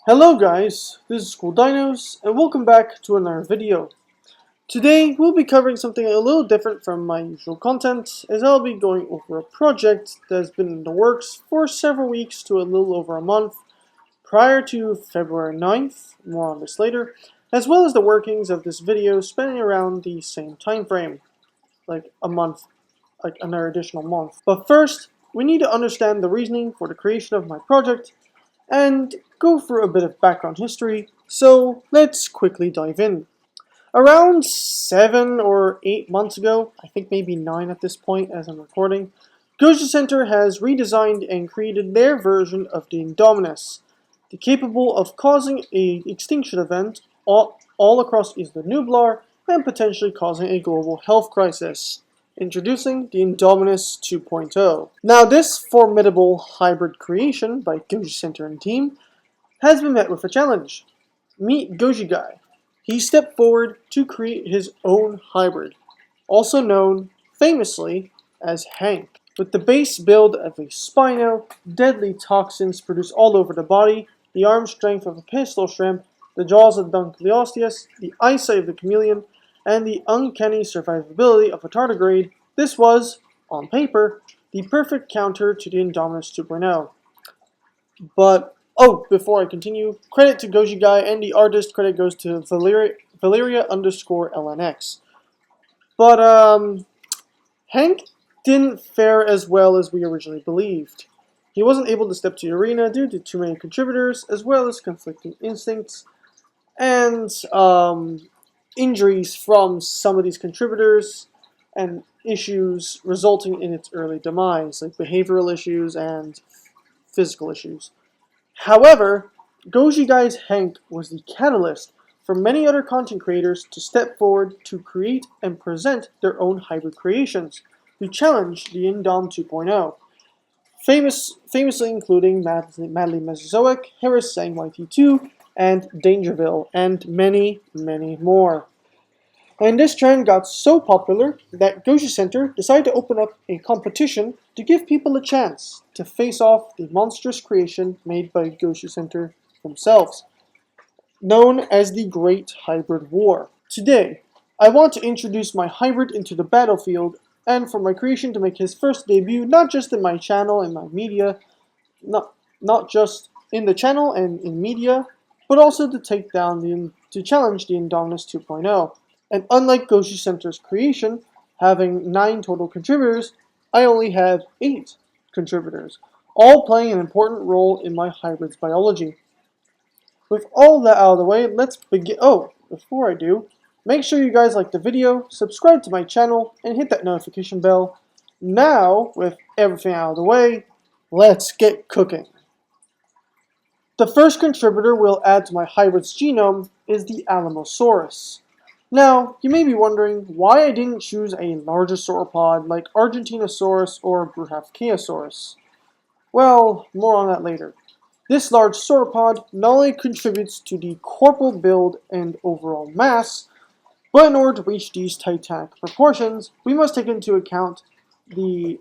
Hello guys, this is Cooldinos and welcome back to another video. Today we'll be covering something a little different from my usual content, as I'll be going over a project that has been in the works for several weeks to a little over a month prior to February 9th, more on this later, as well as the workings of this video spanning around the same time frame, like a month, like another additional month. But first, we need to understand the reasoning for the creation of my project and go through a bit of background history, so let's quickly dive in. Around 7 or 8 months ago, I think maybe 9 at this point as I'm recording, Goji Center has redesigned and created their version of the Indominus, capable of causing an extinction event all across Isla Nublar and potentially causing a global health crisis. Introducing the Indominus 2.0. Now, this formidable hybrid creation by Goji Center and team has been met with a challenge. Meet Goji Guy. He stepped forward to create his own hybrid, also known famously as Hank. With the base build of a Spino, deadly toxins produced all over the body, the arm strength of a pistol shrimp, the jaws of Dunkleosteus, the eyesight of the chameleon, and the uncanny survivability of a tardigrade, this was, on paper, the perfect counter to the Indominus 2.0. But, before I continue, credit to Goji Guy and the artist credit goes to Valeria_LNX. But, Hank didn't fare as well as we originally believed. He wasn't able to step to the arena due to too many contributors, as well as conflicting instincts, and, injuries from some of these contributors and issues resulting in its early demise, like behavioral issues and physical issues. However, Goji Guy's Hank was the catalyst for many other content creators to step forward to create and present their own hybrid creations to challenge the Indom 2.0. Famously including Madly Mesozoic, Harris Sang YT2, and Dangerville, and many, many more. And this trend got so popular that Goji Center decided to open up a competition to give people a chance to face off the monstrous creation made by Goji Center themselves, known as the Great Hybrid War. Today, I want to introduce my hybrid into the battlefield, and for my creation to make his first debut not just in my channel and my media, not just in the channel and in media, but also to challenge the Indominus 2.0. And unlike Goji Center's creation, having 9 total contributors, I only have 8 contributors, all playing an important role in my hybrid's biology. With all that out of the way, let's begin. Before I do, make sure you guys like the video, subscribe to my channel, and hit that notification bell. Now, with everything out of the way, let's get cooking. The first contributor we'll add to my hybrid's genome is the Alamosaurus. Now, you may be wondering why I didn't choose a larger sauropod like Argentinosaurus or Brujavkeosaurus. Well, more on that later. This large sauropod not only contributes to the corporal build and overall mass, but in order to reach these titanic proportions, we must take into account the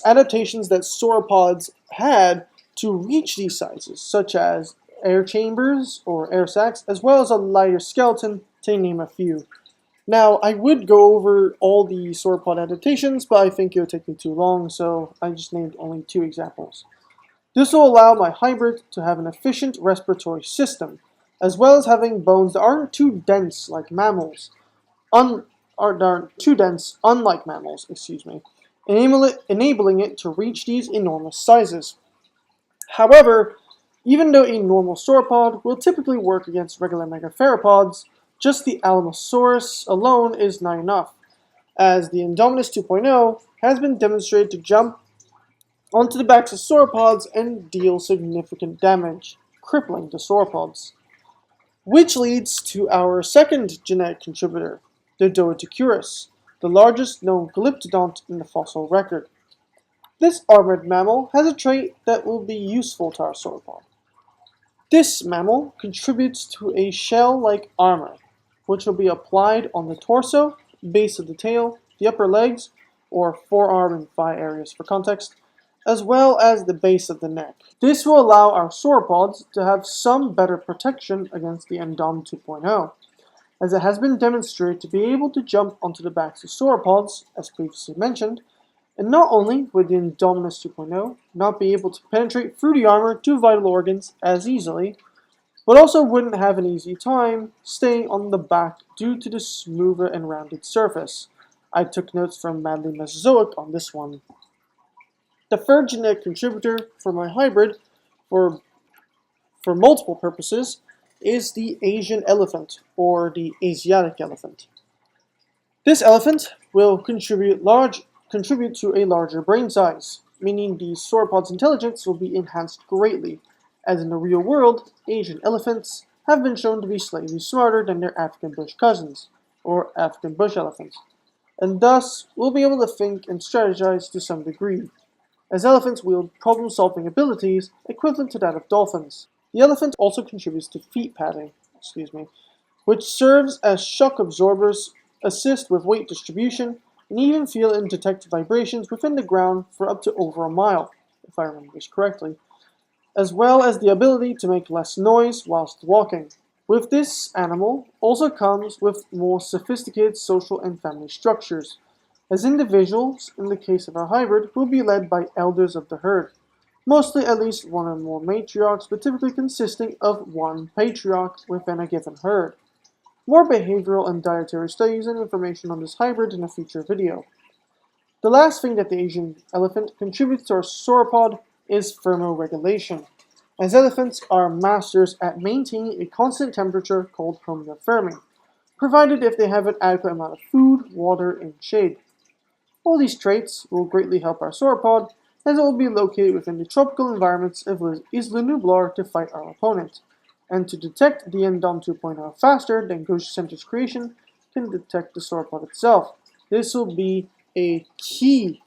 adaptations that sauropods had to reach these sizes, such as air chambers or air sacs, as well as a lighter skeleton, to name a few. Now, I would go over all the sauropod adaptations, but I think it would take me too long, so I just named only 2 examples. This will allow my hybrid to have an efficient respiratory system, as well as having bones that aren't too dense like mammals, unlike mammals, enabling it to reach these enormous sizes. However, even though a normal sauropod will typically work against regular megatheropods, just the Alamosaurus alone is not enough, as the Indominus 2.0 has been demonstrated to jump onto the backs of sauropods and deal significant damage, crippling the sauropods. Which leads to our second genetic contributor, the Doedicurus, the largest known glyptodont in the fossil record. This armored mammal has a trait that will be useful to our sauropod. This mammal contributes to a shell-like armor, which will be applied on the torso, base of the tail, the upper legs, or forearm and thigh areas for context, as well as the base of the neck. This will allow our sauropods to have some better protection against the Indom 2.0, as it has been demonstrated to be able to jump onto the backs of sauropods, as previously mentioned, and not only would the Indominus 2.0 not be able to penetrate through the armor to vital organs as easily, but also wouldn't have an easy time staying on the back due to the smoother and rounded surface. I took notes from Madly Mesozoic on this one. The third genetic contributor for my hybrid, for multiple purposes, is the Asian elephant, or the Asiatic elephant. This elephant will contribute to a larger brain size, meaning the sauropod's intelligence will be enhanced greatly, as in the real world, Asian elephants have been shown to be slightly smarter than their African bush cousins, or African bush elephants, and thus will be able to think and strategize to some degree, as elephants wield problem-solving abilities equivalent to that of dolphins. The elephant also contributes to feet padding, which serves as shock absorbers, assist with weight distribution, and even feel and detect vibrations within the ground for up to over a mile, if I remember this correctly, as well as the ability to make less noise whilst walking. With this animal also comes with more sophisticated social and family structures, as individuals, in the case of our hybrid, will be led by elders of the herd, mostly at least one or more matriarchs, but typically consisting of one patriarch within a given herd. More behavioral and dietary studies and information on this hybrid in a future video. The last thing that the Asian elephant contributes to our sauropod is thermoregulation, as elephants are masters at maintaining a constant temperature called homeothermy, provided if they have an adequate amount of food, water, and shade. All these traits will greatly help our sauropod, as it will be located within the tropical environments of Isla Nublar to fight our opponent, and to detect the Indom 2.0 faster than Gauche Center's creation can detect the sauropod itself. This will be a key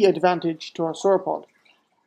advantage to our sauropod.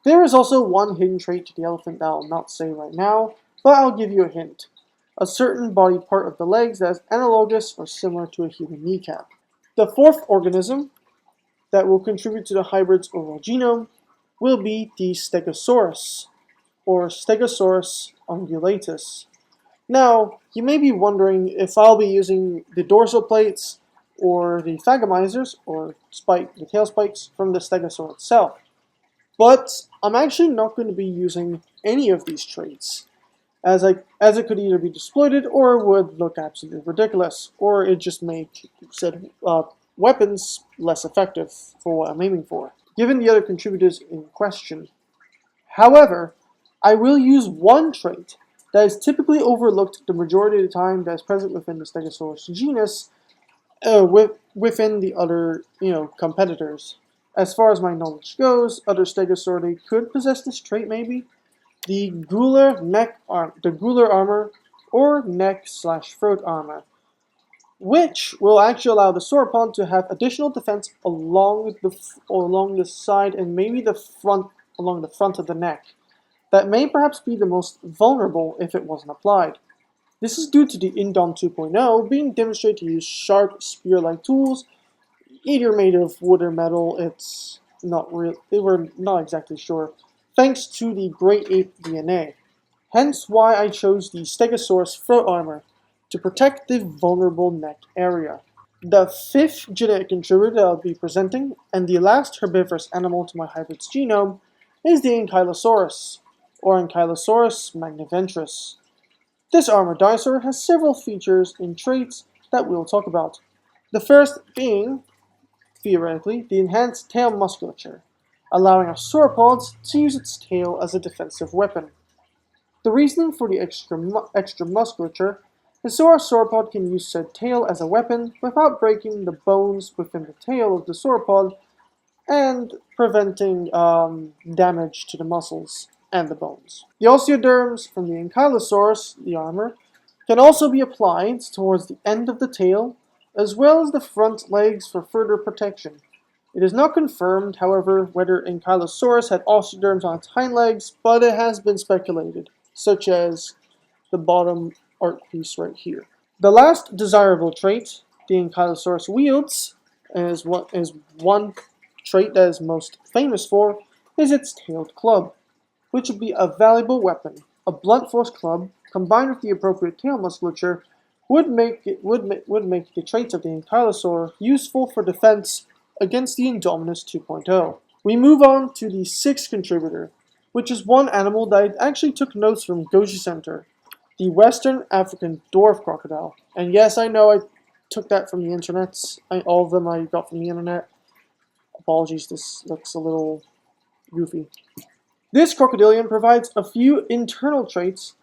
There is also one hidden trait to the elephant that I'll not say right now, but I'll give you a hint. A certain body part of the legs that is analogous or similar to a human kneecap. The fourth organism that will contribute to the hybrid's overall genome will be the Stegosaurus, or Stegosaurus ungulatus. Now, you may be wondering if I'll be using the dorsal plates or the phagomizers, or the tail spikes, from the stegosaur itself. But I'm actually not going to be using any of these traits, as it could either be exploited or would look absolutely ridiculous, or it just make said weapons less effective for what I'm aiming for, given the other contributors in question. However, I will use one trait that is typically overlooked the majority of the time that is present within the Stegosaurus genus, within the other competitors. As far as my knowledge goes, other Stegosauridae could possess this trait maybe. The gular armor, or neck/throat armor, which will actually allow the sauropod to have additional defense along the side and maybe along the front of the neck. That may perhaps be the most vulnerable if it wasn't applied. This is due to the Indom 2.0 being demonstrated to use sharp spear-like tools, either made of wood or metal. It's not real. We're not exactly sure. Thanks to the great ape DNA. Hence why I chose the Stegosaurus throat armor to protect the vulnerable neck area. The fifth genetic contributor that I'll be presenting, and the last herbivorous animal to my hybrid's genome, is the Ankylosaurus, or Ankylosaurus magniventris. This armored dinosaur has several features and traits that we'll talk about. The first being, theoretically, the enhanced tail musculature, allowing our sauropods to use its tail as a defensive weapon. The reasoning for the extra musculature is so our sauropod can use said tail as a weapon without breaking the bones within the tail of the sauropod and preventing damage to the muscles and the bones. The osteoderms from the Ankylosaurus, the armor, can also be applied towards the end of the tail, as well as the front legs for further protection. It is not confirmed, however, whether Ankylosaurus had osteoderms on its hind legs, but it has been speculated, such as the bottom art piece right here. The last desirable trait the Ankylosaurus wields is one trait that is most famous for, is its tailed club, which would be a valuable weapon. A blunt force club, combined with the appropriate tail musculature, would make the traits of the Ankylosaur useful for defense against the Indominus 2.0. We move on to the sixth contributor, which is one animal that I actually took notes from Goji Center, the Western African dwarf crocodile. And yes, I know I took that from the internet. All of them I got from the internet. Apologies, this looks a little goofy. This crocodilian provides a few internal traits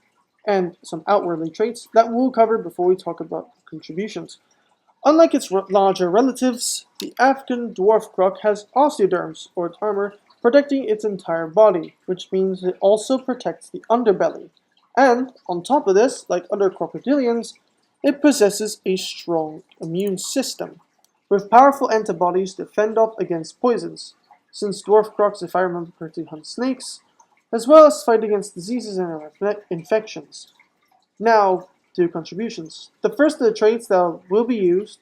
and some outwardly traits that we'll cover before we talk about contributions. Unlike its larger relatives, the African dwarf croc has osteoderms, or its armor, protecting its entire body, which means it also protects the underbelly. And, on top of this, like other crocodilians, it possesses a strong immune system, with powerful antibodies to fend off against poisons, since dwarf crocs, if I remember correctly, hunt snakes, as well as fight against diseases and infections. Now, to contributions. The first of the traits that will be used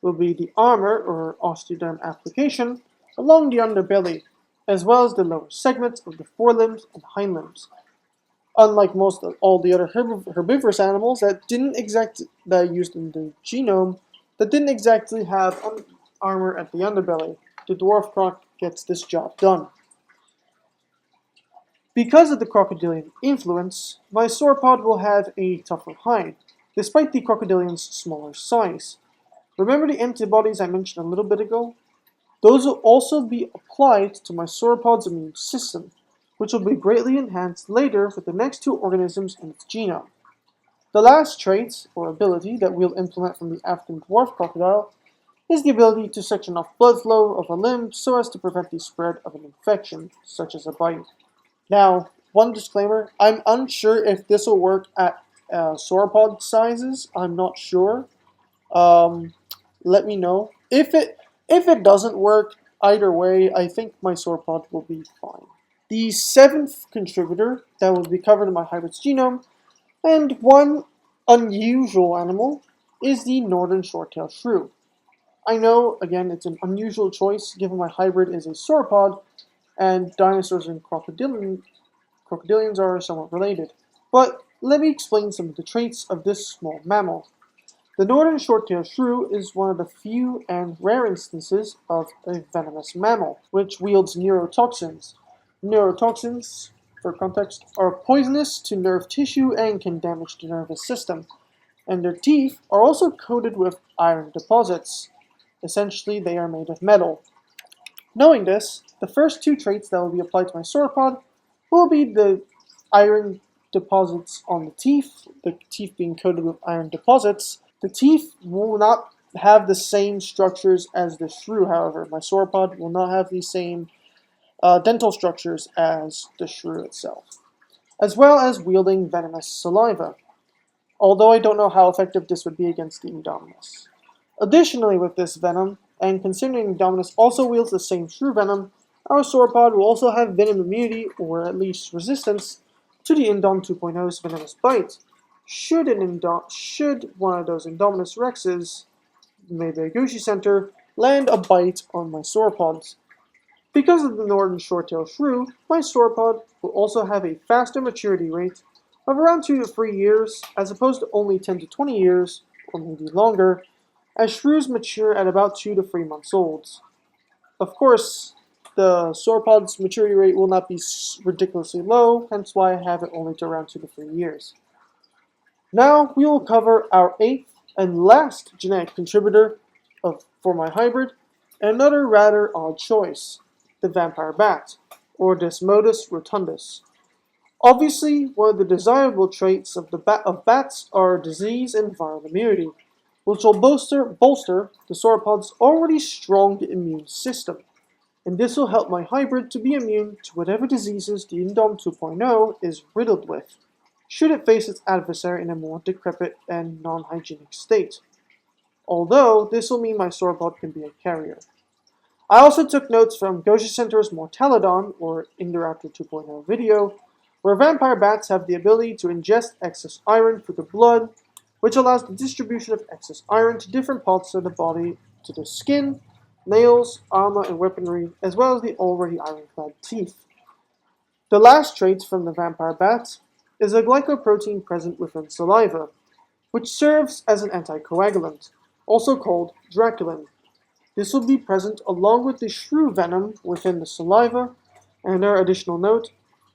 will be the armor, or osteoderm application, along the underbelly, as well as the lower segments of the forelimbs and hind limbs. Unlike most of all the other herbivorous animals that used in the genome, that didn't exactly have armor at the underbelly, the dwarf croc gets this job done. Because of the crocodilian influence, my sauropod will have a tougher hide, despite the crocodilian's smaller size. Remember the antibodies I mentioned a little bit ago? Those will also be applied to my sauropod's immune system, which will be greatly enhanced later with the next two organisms in its genome. The last trait, or ability, that we'll implement from the African dwarf crocodile is the ability to section off blood flow of a limb so as to prevent the spread of an infection, such as a bite. Now, one disclaimer, I'm unsure if this will work at sauropod sizes. I'm not sure. Let me know. If it doesn't work, either way, I think my sauropod will be fine. The seventh contributor that will be covered in my hybrid's genome, and one unusual animal, is the northern short-tailed shrew. I know, again, it's an unusual choice given my hybrid is a sauropod, and dinosaurs and crocodilians are somewhat related. But let me explain some of the traits of this small mammal. The northern short-tailed shrew is one of the few and rare instances of a venomous mammal, which wields neurotoxins. Neurotoxins, for context, are poisonous to nerve tissue and can damage the nervous system. And their teeth are also coated with iron deposits. Essentially, they are made of metal. Knowing this, the first two traits that will be applied to my sauropod will be the iron deposits on the teeth being coated with iron deposits. The teeth will not have the same structures as the shrew, however. My sauropod will not have the same dental structures as the shrew itself, as well as wielding venomous saliva, although I don't know how effective this would be against the Indominus. Additionally, with this venom, and considering Indominus also wields the same shrew venom, our sauropod will also have venom immunity, or at least resistance, to the Indom 2.0's venomous bite. Should one of those Indominus rexes, made by Goji Center, land a bite on my sauropods. Because of the northern short-tailed shrew, my sauropod will also have a faster maturity rate of around 2 to 3 years, as opposed to only 10 to 20 years, or maybe longer, as shrews mature at about 2 to 3 months old. Of course, the sauropod's maturity rate will not be ridiculously low, hence why I have it only to around 2 to 3 years. Now we will cover our eighth and last genetic contributor for my hybrid, another rather odd choice, the vampire bat, or Desmodus rotundus. Obviously, one of the desirable traits of bats are disease and viral immunity, which will bolster the sauropod's already strong immune system, and this will help my hybrid to be immune to whatever diseases the Indom 2.0 is riddled with, should it face its adversary in a more decrepit and non-hygienic state. Although, this will mean my sauropod can be a carrier. I also took notes from Goji Center's Mortalodon, or Indoraptor 2.0 video, where vampire bats have the ability to ingest excess iron through the blood, which allows the distribution of excess iron to different parts of the body, to the skin, nails, armor, and weaponry, as well as the already ironclad teeth. The last trait from the vampire bat is a glycoprotein present within saliva, which serves as an anticoagulant, also called draculin. This will be present along with the shrew venom within the saliva, and another additional note,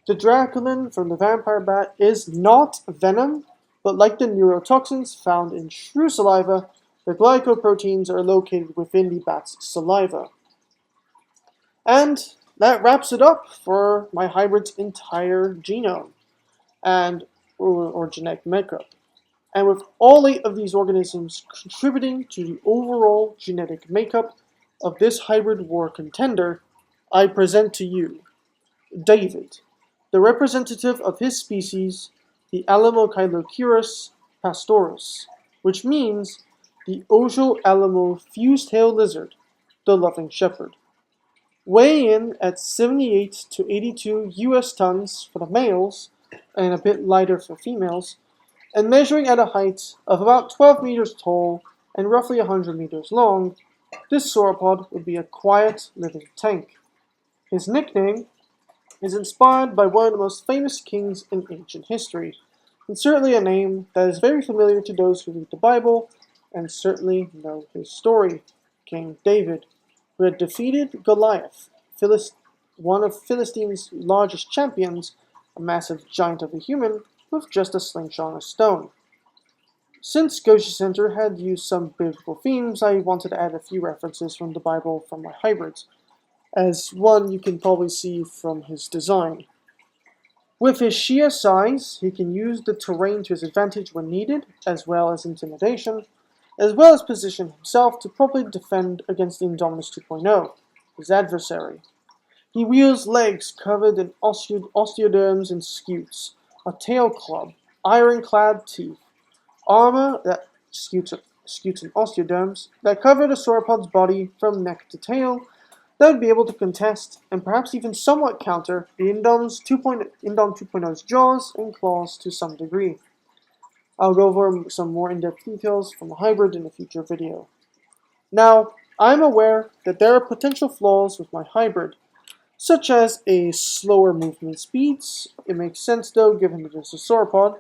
the draculin from the vampire bat is not venom, but like the neurotoxins found in shrew saliva, the glycoproteins are located within the bat's saliva. And that wraps it up for my hybrid's entire genome or genetic makeup. And with all 8 of these organisms contributing to the overall genetic makeup of this hybrid war contender, I present to you David, the representative of his species, the Alamochilocurus pastoris, which means the Ojo Alamo fused-tailed lizard, the loving shepherd. Weighing in at 78 to 82 US tons for the males, and a bit lighter for females, and measuring at a height of about 12 meters tall and roughly 100 meters long, this sauropod would be a quiet living tank. His nickname is inspired by one of the most famous kings in ancient history, and certainly a name that is very familiar to those who read the Bible and certainly know his story, King David, who had defeated Goliath, one of Philistine's largest champions, a massive giant of a human, with just a slingshot and a stone. Since Goji Center had used some biblical themes, I wanted to add a few references from the Bible from my hybrids, as one you can probably see from his design. With his sheer size, he can use the terrain to his advantage when needed, as well as intimidation, as well as position himself to properly defend against the Indominus 2.0, his adversary. He wields legs covered in osteoderms and scutes, a tail club, ironclad teeth, armor that scutes and osteoderms that cover the sauropod's body from neck to tail, that would be able to contest and perhaps even somewhat counter the Indom 2.0's jaws and claws to some degree. I'll go over some more in-depth details from the hybrid in a future video. Now, I'm aware that there are potential flaws with my hybrid, such as a slower movement speeds. It makes sense though, given that it's a sauropod,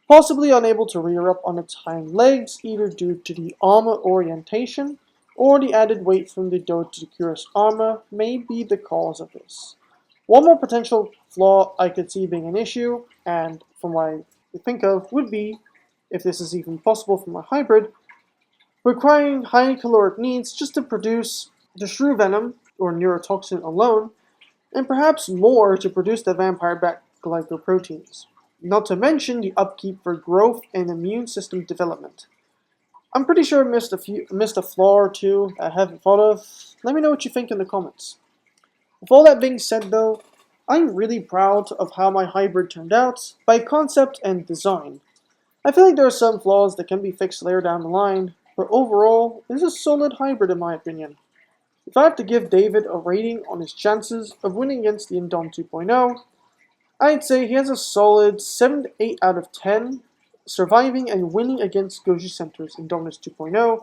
possibly unable to rear up on its hind legs either due to the armor orientation or the added weight from the Doedicurus armor may be the cause of this. One more potential flaw I could see being an issue, and from what I think of, would be, if this is even possible for my hybrid, requiring high caloric needs just to produce the shrew venom or neurotoxin alone, and perhaps more to produce the vampire bat glycoproteins. Not to mention the upkeep for growth and immune system development. I'm pretty sure I missed a flaw or two I haven't thought of. Let me know what you think in the comments. With all that being said though, I'm really proud of how my hybrid turned out by concept and design. I feel like there are some flaws that can be fixed later down the line, but overall, it is a solid hybrid in my opinion. If I have to give David a rating on his chances of winning against the Indom 2.0, I'd say he has a solid 7 to 8 out of 10, surviving and winning against Goji Center's Indominus 2.0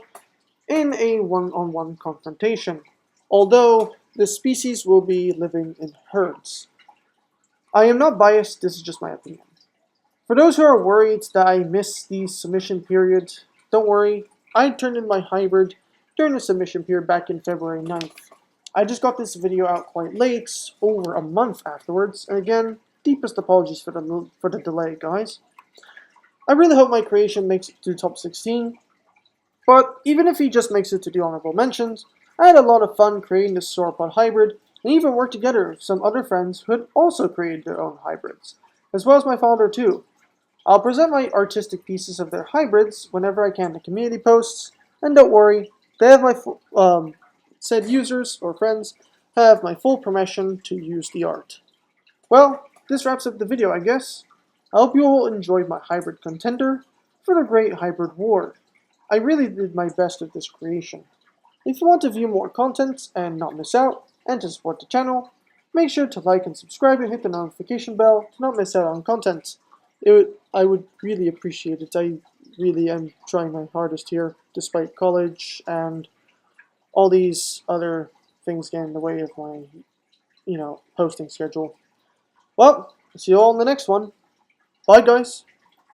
in a one-on-one confrontation, although the species will be living in herds. I am not biased, this is just my opinion. For those who are worried that I missed the submission period, don't worry, I turned in my hybrid during the submission period back in February 9th. I just got this video out quite late, over a month afterwards, and again, deepest apologies for the delay, guys. I really hope my creation makes it to top 16, but even if he just makes it to the honorable mentions, I had a lot of fun creating this sauropod hybrid, and even worked together with some other friends who had also created their own hybrids, as well as my father too. I'll present my artistic pieces of their hybrids whenever I can in community posts, and don't worry, they have my said users or friends have my full permission to use the art. Well, this wraps up the video, I guess. I hope you all enjoyed my hybrid contender for the Great Hybrid War. I really did my best with this creation. If you want to view more content and not miss out, and to support the channel, make sure to like and subscribe and hit the notification bell to not miss out on content. I would really appreciate it. I really am trying my hardest here, despite college and all these other things getting in the way of my, posting schedule. Well, see you all in the next one. Bye, guys.